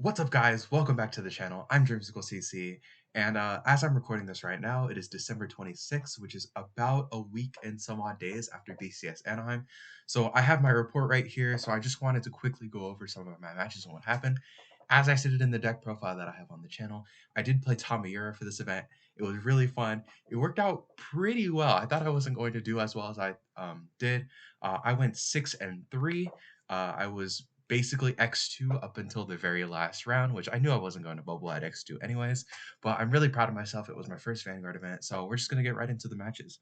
What's up, guys? Welcome back to the channel. I'm Dreamsicle CC, and as I'm recording this right now, it is December 26th, which is about a week and some odd days after BCS Anaheim. So I have my report right here, so I just wanted to quickly go over some of my matches and what happened. As I stated in the deck profile that I have on the channel, I did play Tourney for this event. It was really fun. It worked out pretty well. I thought I wasn't going to do as well as I did. I went 6-3. I was basically X2 up until the very last round, which I knew I wasn't going to bubble at X2 anyways, but I'm really proud of myself. It was my first Vanguard event, so we're just going to get right into the matches.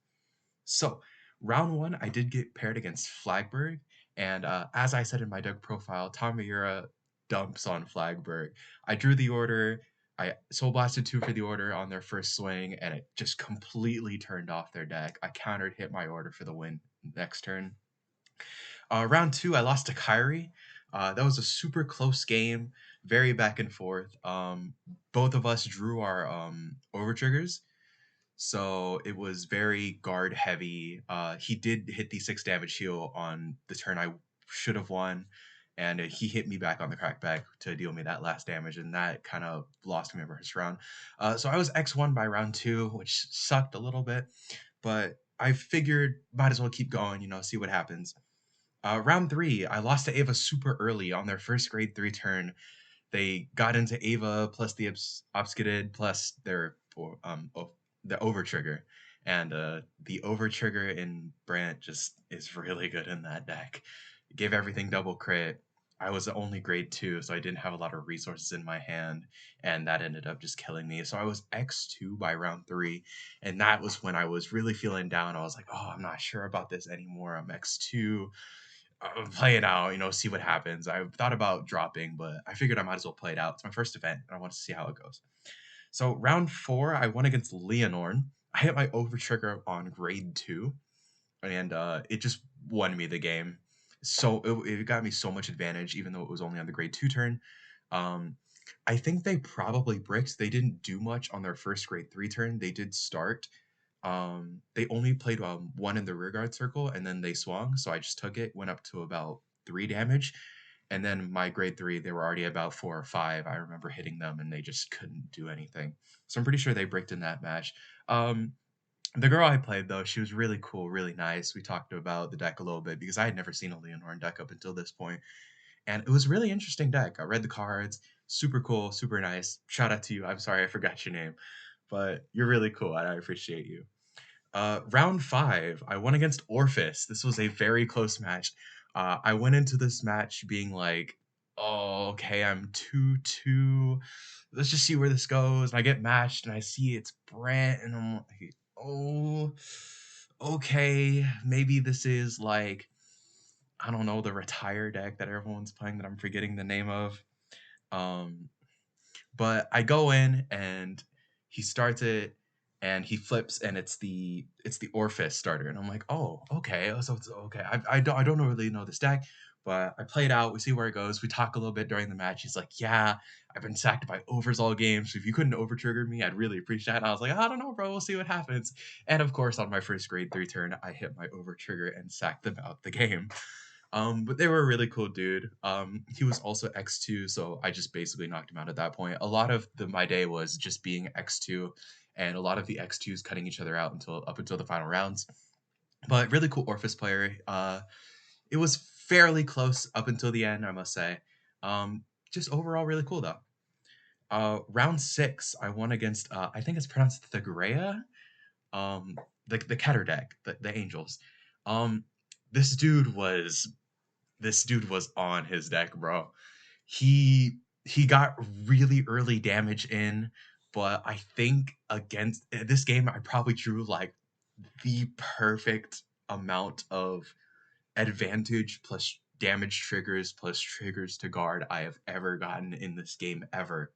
So, round one, I did get paired against Flagberg, and as I said in my deck profile, Tom Miura dumps on Flagberg. I drew the order, I Soul Blasted 2 for the order on their first swing, and it just completely turned off their deck. I countered, hit my order for the win next turn. Round two, I lost to Kyrie. That was a super close game, very back and forth. Both of us drew our over triggers, so it was very guard heavy. He did hit the 6 damage heal on the turn I should have won, and he hit me back on the crackback to deal me that last damage, and that kind of lost me my first round. So I was X1 by round two, which sucked a little bit, but I figured might as well keep going, see what happens. Round three, I lost to Ava super early on their first grade 3 turn. They got into Ava plus the obscured plus their the over trigger, and the over trigger in Brant just is really good in that deck. It gave everything double crit. I was the only grade 2, so I didn't have a lot of resources in my hand, and that ended up just killing me. So I was X2 by round 3, and that was when I was really feeling down. I was like, oh, I'm not sure about this anymore. I'm X2. Play it out, see what happens. I thought about dropping, but I figured I might as well play it out. It's my first event, and I want to see how it goes. So round 4, I won against Leonorn. I hit my over trigger on grade 2, and it just won me the game. So it got me so much advantage, even though it was only on the grade 2 turn. Um, I think they probably bricked. They didn't do much on their first grade 3 turn. They did start. They only played one in the rearguard circle, and then they swung. So I just took it, went up to about 3 damage, and then my grade 3, they were already about 4 or 5. I remember hitting them, and they just couldn't do anything. So I'm pretty sure they bricked in that match. The girl I played, though, she was really cool, really nice. We talked about the deck a little bit because I had never seen a Leonorn deck up until this point, and it was a really interesting deck. I read the cards, super cool, super nice. Shout out to you. I'm sorry I forgot your name, but you're really cool, and I appreciate you. Round 5, I won against Orphis. This was a very close match. I went into this match being like, oh, okay, I'm 2-2. Let's just see where this goes. And I get matched, and I see it's Brent, and I'm like, oh, okay, maybe this is like, I don't know, the retire deck that everyone's playing that I'm forgetting the name of. Um, but I go in, and he starts it, and he flips, and it's the Orphis starter, and I'm like, oh, okay, so it's okay. I don't really know this deck, but I play it out. We see where it goes. We talk a little bit during the match. He's like, yeah, I've been sacked by overs all game, so if you couldn't over trigger me, I'd really appreciate it. And I was like, I don't know, bro. We'll see what happens. And of course, on my first grade 3 turn, I hit my over trigger and sacked them out the game. But they were a really cool dude. He was also X2, so I just basically knocked him out at that point. A lot of my day was just being X2, and a lot of the X2s cutting each other out up until the final rounds. But really cool Orphis player. It was fairly close up until the end, I must say. Just overall really cool though. Round 6, I won against I think it's pronounced the Grea, um, the Keter deck, the Angels. Um, this dude was this dude was on his deck, bro. He got really early damage in, but I think against this game, I probably drew like the perfect amount of advantage plus damage triggers plus triggers to guard I have ever gotten in this game ever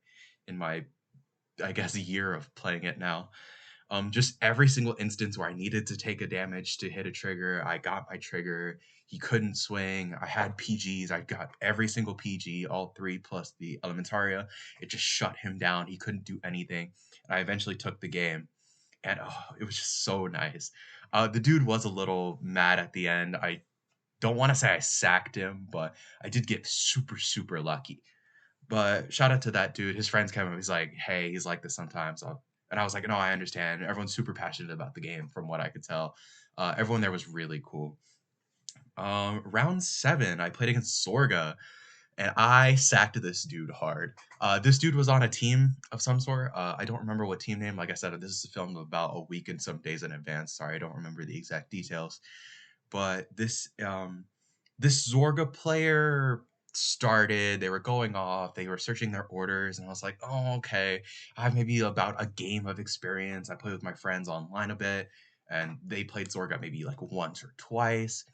in my, I guess, a year of playing it now. Just every single instance where I needed to take a damage to hit a trigger, I got my trigger. He couldn't swing. I had PGs. I got every single PG, all 3 plus the Elementaria. It just shut him down. He couldn't do anything. And I eventually took the game, and oh, it was just so nice. The dude was a little mad at the end. I don't want to say I sacked him, but I did get super, super lucky. But shout out to that dude. His friends came up. He's like, "Hey, he's like this sometimes." And I was like, "No, I understand." Everyone's super passionate about the game, from what I could tell. Everyone there was really cool. Round 7, I played against Sorga, and I sacked this dude hard. This dude was on a team of some sort. I don't remember what team name. Like I said, this is filmed about a week and some days in advance. Sorry, I don't remember the exact details. But this Zorga player started, they were going off, they were searching their orders, and I was like, oh, okay. I have maybe about a game of experience. I played with my friends online a bit, and they played Zorga maybe like once or twice.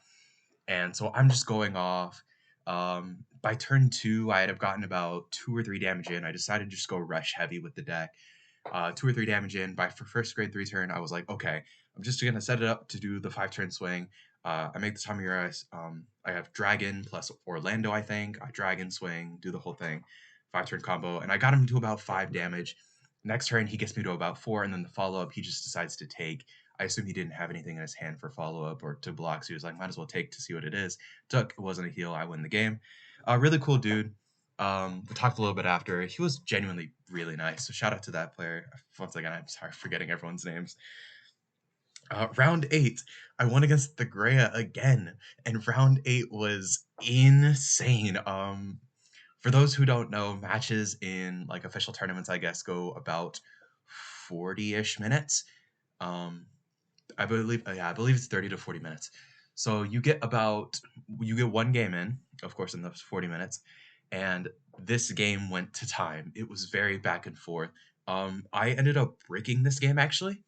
And so I'm just going off. By turn 2, I had have gotten about 2 or 3 damage in. I decided to just go rush heavy with the deck. 2 or 3 damage in. By for first grade 3 turn, I was like, okay, I'm just gonna set it up to do the 5 turn swing. I make the Tamura. I have Dragon plus Orlando, I think. I Dragon swing, do the whole thing, 5 turn combo, and I got him to about 5 damage. Next turn, he gets me to about 4, and then the follow up, he just decides to take. I assume he didn't have anything in his hand for follow up or to block, so he was like, might as well take to see what it is. Took, it wasn't a heal, I win the game. Really cool dude. We talked a little bit after. He was genuinely really nice. So shout out to that player. Once again, I'm sorry for forgetting everyone's names. Round 8, I won against the Greya again, and round 8 was insane. For those who don't know, matches in like official tournaments, I guess, go about 40-ish minutes. Um, I believe it's 30 to 40 minutes. So you get one game in, of course, in those 40 minutes, and this game went to time. It was very back and forth. I ended up breaking this game actually,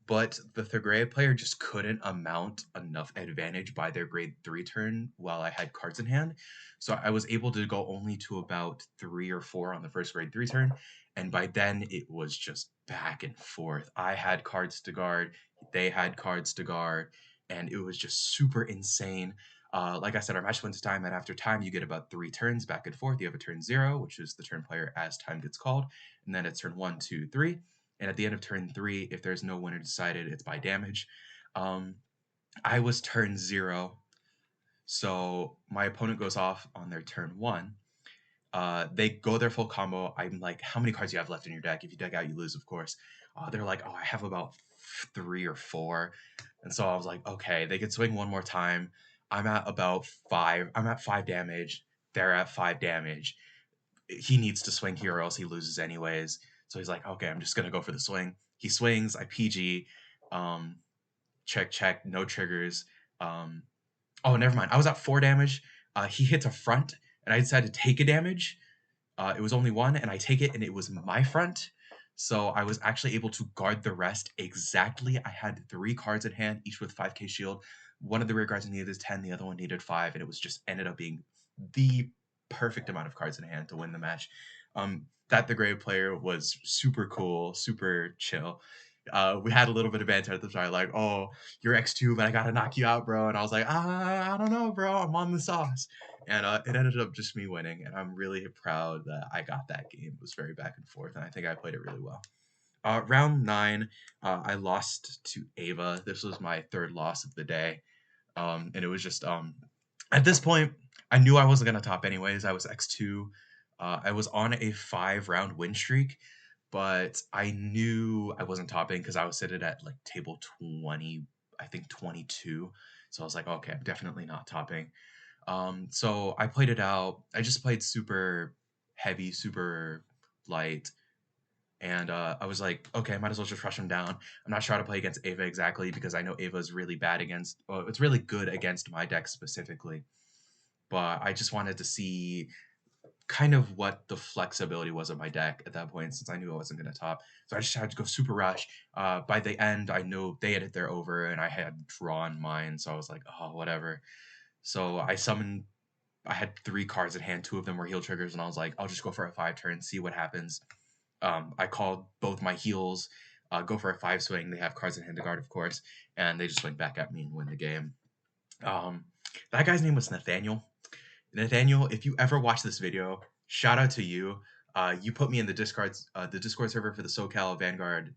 but the Thagrea player just couldn't amount enough advantage by their grade 3 turn while I had cards in hand. So I was able to go only to about 3 or 4 on the first grade 3 turn. And by then it was just back and forth. I had cards to guard, they had cards to guard, and it was just super insane. Like I said, our match went to time, and after time, you get about 3 turns back and forth. You have a turn 0, which is the turn player as time gets called, and then it's turn 1, 2, 3. And at the end of turn 3, if there's no winner decided, it's by damage. Um, I was turn 0, so my opponent goes off on their turn 1. They go their full combo. I'm like, how many cards do you have left in your deck? If you deck out, you lose, of course. They're like, oh, I have about 3 or 4. And so I was like, okay, they could swing one more time. I'm at about 5. I'm at 5 damage. They're at 5 damage. He needs to swing here or else he loses anyways. So he's like, okay, I'm just gonna go for the swing. He swings, I PG, um, check, check, no triggers. Um, oh, never mind. I was at 4 damage. He hits a front, and I decided to take a damage. It was only one, and I take it, and it was my front. So I was actually able to guard the rest exactly. I had 3 cards in hand, each with 5k shield. One of the rear guards needed 10, the other one needed 5, and it was just ended up being the perfect amount of cards in hand to win the match. That the Grey player was super cool, super chill. We had a little bit of banter at the start, like, "Oh, you're X2, but I gotta knock you out, bro." And I was like, I don't know, bro. I'm on the sauce." And it ended up just me winning, and I'm really proud that I got that game. It was very back and forth, and I think I played it really well. Round 9, I lost to Ava. This was my 3rd loss of the day, and it was just at this point, I knew I wasn't gonna top anyways. I was X2. I was on a 5-round win streak, but I knew I wasn't topping because I was sitting at like table 20, I think 22. So I was like, okay, I'm definitely not topping. So I played it out. I just played super heavy, super light. And I was like, okay, I might as well just rush him down. I'm not sure how to play against Ava exactly because I know Ava is really bad against, well, it's really good against my deck specifically. But I just wanted to see kind of what the flexibility was of my deck at that point since I knew I wasn't going to top. So I just had to go super rush. By the end, I knew they had hit their over and I had drawn mine. So I was like, oh, whatever. So I summoned, I had 3 cards in hand. 2 of them were heal triggers. And I was like, I'll just go for a 5-turn, see what happens. I called both my heals, go for a 5 swing. They have cards in hand to guard, of course. And they just swing back at me and win the game. Um, that guy's name was Nathaniel. Nathaniel, if you ever watch this video, shout out to you. You put me in the Discord server for the SoCal Vanguard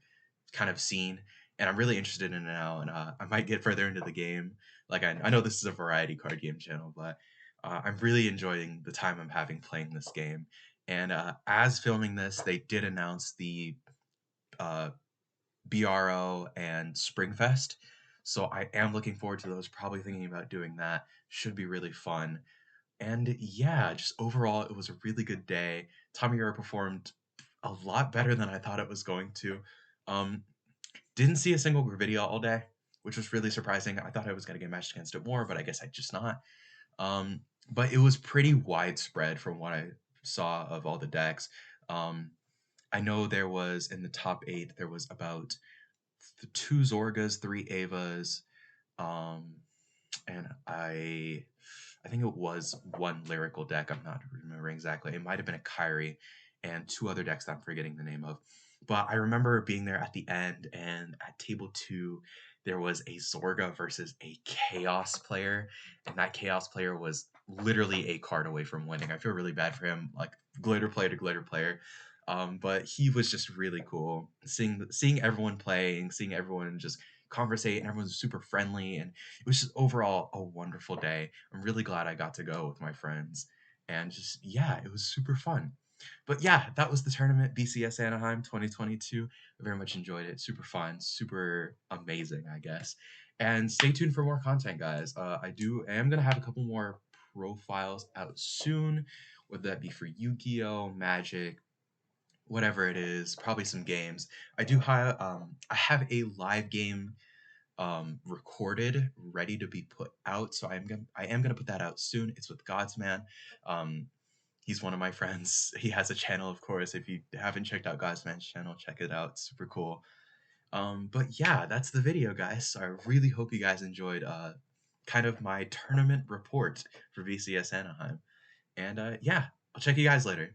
kind of scene, and I'm really interested in it now. And I might get further into the game. Like I know this is a variety card game channel, but I'm really enjoying the time I'm having playing this game. And as filming this, they did announce the uh, BRO and Springfest. So I am looking forward to those. Probably thinking about doing that. Should be really fun. And yeah, just overall, it was a really good day. Tommy Euro performed a lot better than I thought it was going to. Um, didn't see a single video all day, which was really surprising. I thought I was going to get matched against it more, but I guess I just not. Um, but it was pretty widespread from what I saw of all the decks. Um, I know there was in the top 8, there was about 2 Zorgas, 3 Avas, um, and I think it was one lyrical deck. I'm not remembering exactly. It might have been a Kyrie and 2 other decks that I'm forgetting the name of. But I remember being there at the end, and at table 2, there was a Zorga versus a Chaos player, and that Chaos player was literally a card away from winning. I feel really bad for him, like glitter player to glitter player. But he was just really cool. Seeing everyone playing, seeing everyone just conversate, and everyone's super friendly, and it was just overall a wonderful day. I'm really glad I got to go with my friends, and just yeah, it was super fun. But yeah, that was the tournament, BCS Anaheim 2022. I very much enjoyed it. Super fun, super amazing, I guess. And stay tuned for more content, guys. I am gonna have a couple more profiles out soon, whether that be for Yu-Gi-Oh, Magic, whatever it is, probably some games. I have a live game recorded, ready to be put out. So I am gonna put that out soon. It's with Godsman. Um, he's one of my friends. He has a channel, of course. If you haven't checked out Godsman's channel, check it out. It's super cool. But yeah, that's the video, guys. So I really hope you guys enjoyed kind of my tournament report for VCS Anaheim. And yeah, I'll check you guys later.